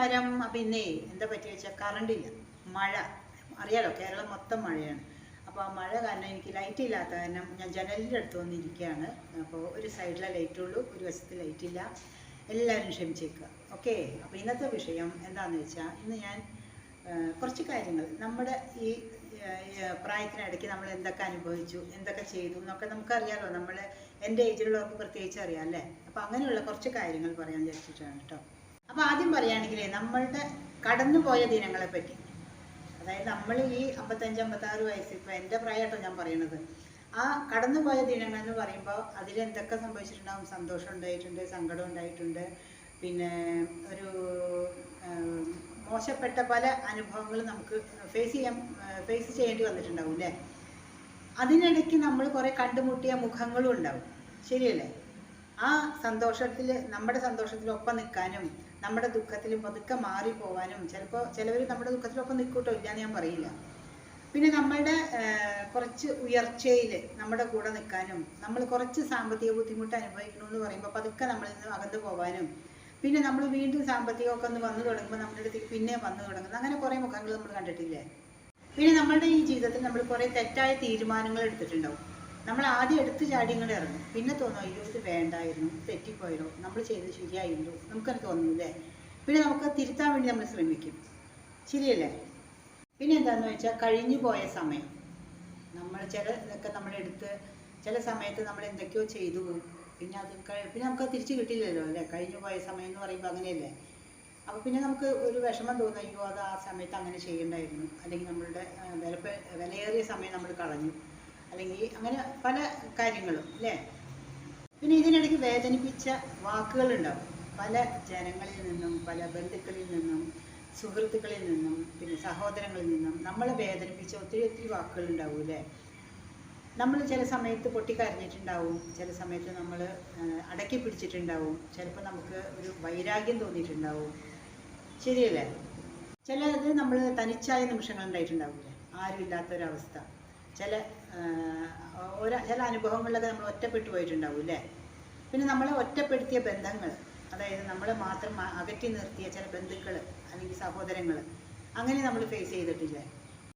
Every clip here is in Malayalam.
നമസ്കാരം. അപ്പം ഇന്നേ എന്താ പറ്റി വെച്ചാൽ കറണ്ട് ഇല്ല, മഴ അറിയാലോ, കേരളം മൊത്തം മഴയാണ്. അപ്പോൾ ആ മഴ കാരണം എനിക്ക് ലൈറ്റ് ഇല്ലാത്ത കാരണം ഞാൻ ജനലിൻ്റെ അടുത്ത് വന്നിരിക്കുകയാണ്. അപ്പോൾ ഒരു സൈഡിലെ ലൈറ്റുള്ളൂ, ഒരു വശത്ത് ലൈറ്റില്ല. എല്ലാവരും ക്ഷമിച്ചേക്കുക, ഓക്കെ. അപ്പോൾ ഇന്നത്തെ വിഷയം എന്താണെന്ന് വെച്ചാൽ, ഇന്ന് ഞാൻ കുറച്ച് കാര്യങ്ങൾ നമ്മുടെ ഈ പ്രായത്തിനിടയ്ക്ക് നമ്മൾ എന്തൊക്കെ അനുഭവിച്ചു, എന്തൊക്കെ ചെയ്തു എന്നൊക്കെ നമുക്കറിയാമല്ലോ. നമ്മൾ എൻ്റെ ഏജിലുള്ളവർക്ക് പ്രത്യേകിച്ച് അറിയാം അല്ലേ. അപ്പോൾ അങ്ങനെയുള്ള കുറച്ച് കാര്യങ്ങൾ പറയാൻ വിചാരിച്ചിട്ടാണ് കേട്ടോ. അപ്പോൾ ആദ്യം പറയുകയാണെങ്കിൽ നമ്മളുടെ കടന്നുപോയ ദിനങ്ങളെ പറ്റി, അതായത് നമ്മൾ ഈ 55-56 വയസ്സ്, ഇപ്പോൾ എൻ്റെ പ്രായമായിട്ടോ ഞാൻ പറയണത്, ആ കടന്നുപോയ ദിനങ്ങൾ എന്ന് പറയുമ്പോൾ അതിലെന്തൊക്കെ സംഭവിച്ചിട്ടുണ്ടാകും. സന്തോഷം ഉണ്ടായിട്ടുണ്ട്, സങ്കടം ഉണ്ടായിട്ടുണ്ട്, പിന്നെ ഒരു മോശപ്പെട്ട പല അനുഭവങ്ങളും നമുക്ക് ഫേസ് ചെയ്യേണ്ടി വന്നിട്ടുണ്ടാവും അല്ലേ. അതിനിടയ്ക്ക് നമ്മൾ കുറേ കണ്ടുമുട്ടിയ മുഖങ്ങളും ഉണ്ടാവും, ശരിയല്ലേ. ആ സന്തോഷത്തിൽ, നമ്മുടെ സന്തോഷത്തിലൊപ്പം നിൽക്കാനും നമ്മുടെ ദുഃഖത്തിൽ പതുക്കെ മാറിപ്പോവാനും, ചിലപ്പോൾ ചിലവർ നമ്മുടെ ദുഃഖത്തിലൊപ്പം നിൽക്കൂട്ടോ, ഇല്ലാന്ന് ഞാൻ പറയില്ല. പിന്നെ നമ്മളുടെ കുറച്ച് ഉയർച്ചയിൽ നമ്മുടെ കൂടെ നിൽക്കാനും, നമ്മൾ കുറച്ച് സാമ്പത്തിക ബുദ്ധിമുട്ട് അനുഭവിക്കണമെന്ന് പറയുമ്പോൾ പതുക്കെ നമ്മളിൽ നിന്ന് അകന്നു പോകാനും, പിന്നെ നമ്മൾ വീണ്ടും സാമ്പത്തികമൊക്കെ ഒന്ന് വന്നു തുടങ്ങുമ്പോൾ നമ്മുടെ അടുത്തേക്ക് പിന്നെ വന്നു തുടങ്ങുന്നു. അങ്ങനെ കുറേ മുഖങ്ങൾ നമ്മൾ കണ്ടിട്ടില്ലേ. പിന്നെ നമ്മളുടെ ഈ ജീവിതത്തിൽ നമ്മൾ കുറേ തെറ്റായ തീരുമാനങ്ങൾ എടുത്തിട്ടുണ്ടാവും. നമ്മൾ ആദ്യം എടുത്ത് ചാടി ഇങ്ങോട്ട് ഇറങ്ങും, പിന്നെ തോന്നും അയ്യോ ഇത് വേണ്ടായിരുന്നു, തെറ്റിപ്പോയല്ലോ, നമ്മൾ ചെയ്ത് ശരിയായിരുന്നു, നമുക്കത് തോന്നുന്നില്ലേ. പിന്നെ നമുക്ക് തിരുത്താൻ വേണ്ടി നമ്മൾ ശ്രമിക്കും, ശരിയല്ലേ. പിന്നെ എന്താണെന്ന് വെച്ചാൽ കഴിഞ്ഞു പോയ സമയം, നമ്മൾ ഇതൊക്കെ നമ്മളെടുത്ത് ചില സമയത്ത് നമ്മൾ എന്തൊക്കെയോ ചെയ്തു പോകും, പിന്നെ നമുക്കത് തിരിച്ച് കിട്ടില്ലല്ലോ അല്ലേ. കഴിഞ്ഞു പോയ സമയം എന്ന് പറയുമ്പോൾ അങ്ങനെയല്ലേ. അപ്പോൾ പിന്നെ നമുക്ക് ഒരു വിഷമം തോന്നും, അയ്യോ അത് ആ സമയത്ത് അങ്ങനെ ചെയ്യേണ്ടായിരുന്നു, അല്ലെങ്കിൽ നമ്മളുടെ വിലയേറിയ സമയം നമ്മൾ കളഞ്ഞു, അല്ലെങ്കിൽ അങ്ങനെ പല കാര്യങ്ങളും അല്ലേ. പിന്നെ ഇതിനിടയ്ക്ക് വേദനിപ്പിച്ച വാക്കുകളുണ്ടാവും, പല ജനങ്ങളിൽ നിന്നും, പല ബന്ധുക്കളിൽ നിന്നും, സുഹൃത്തുക്കളിൽ നിന്നും, പിന്നെ സഹോദരങ്ങളിൽ നിന്നും നമ്മളെ വേദനിപ്പിച്ച ഒത്തിരി വാക്കുകളുണ്ടാവും അല്ലേ. നമ്മൾ ചില സമയത്ത് പൊട്ടിക്കരഞ്ഞിട്ടുണ്ടാവും, ചില സമയത്ത് നമ്മൾ അടക്കി പിടിച്ചിട്ടുണ്ടാവും, ചിലപ്പോൾ നമുക്ക് ഒരു വൈരാഗ്യം തോന്നിയിട്ടുണ്ടാവും, ശരിയല്ലേ. ചിലത് നമ്മൾ തനിച്ചായ നിമിഷങ്ങൾ ഉണ്ടായിട്ടുണ്ടാവില്ലേ, ആരും ഇല്ലാത്തൊരവസ്ഥ, ചില അനുഭവങ്ങളിലൊക്കെ നമ്മൾ ഒറ്റപ്പെട്ടു പോയിട്ടുണ്ടാവും അല്ലേ. പിന്നെ നമ്മളെ ഒറ്റപ്പെടുത്തിയ ബന്ധങ്ങൾ, അതായത് നമ്മളെ മാത്രം അകറ്റി നിർത്തിയ ചില ബന്ധുക്കൾ അല്ലെങ്കിൽ സഹോദരങ്ങൾ, അങ്ങനെ നമ്മൾ ഫേസ് ചെയ്തിട്ടില്ലേ.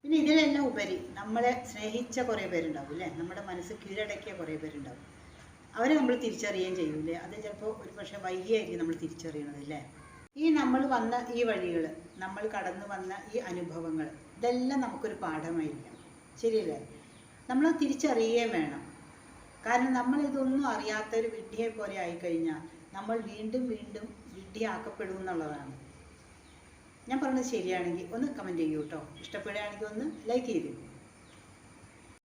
പിന്നെ ഇതിലെല്ലാം ഉപരി നമ്മളെ സ്നേഹിച്ച കുറേ പേരുണ്ടാവും അല്ലേ, നമ്മുടെ മനസ്സ് കീഴടക്കിയ കുറേ പേരുണ്ടാവും. അവരെ നമ്മൾ തിരിച്ചറിയുകയും ചെയ്യൂലേ. അത് ചിലപ്പോൾ ഒരു പക്ഷേ വൈകിയായിരിക്കും നമ്മൾ തിരിച്ചറിയണത് അല്ലേ. ഈ നമ്മൾ വന്ന ഈ വഴികൾ, നമ്മൾ കടന്നു വന്ന ഈ അനുഭവങ്ങൾ, ഇതെല്ലാം നമുക്കൊരു പാഠമായിരിക്കണം, ശരിയല്ലേ. നമ്മൾ തിരിച്ചറിയുകയും വേണം. കാരണം നമ്മളിതൊന്നും അറിയാത്തൊരു വിഡ്ഢിയെ പോലെ ആയിക്കഴിഞ്ഞാൽ നമ്മൾ വീണ്ടും വിഡ്ഢിയാക്കപ്പെടും എന്നുള്ളതാണ്. ഞാൻ പറഞ്ഞത് ശരിയാണെങ്കിൽ ഒന്ന് കമൻറ്റ് ചെയ്യൂ കേട്ടോ. ഇഷ്ടപ്പെടുകയാണെങ്കിൽ ഒന്ന് ലൈക്ക് ചെയ്തു.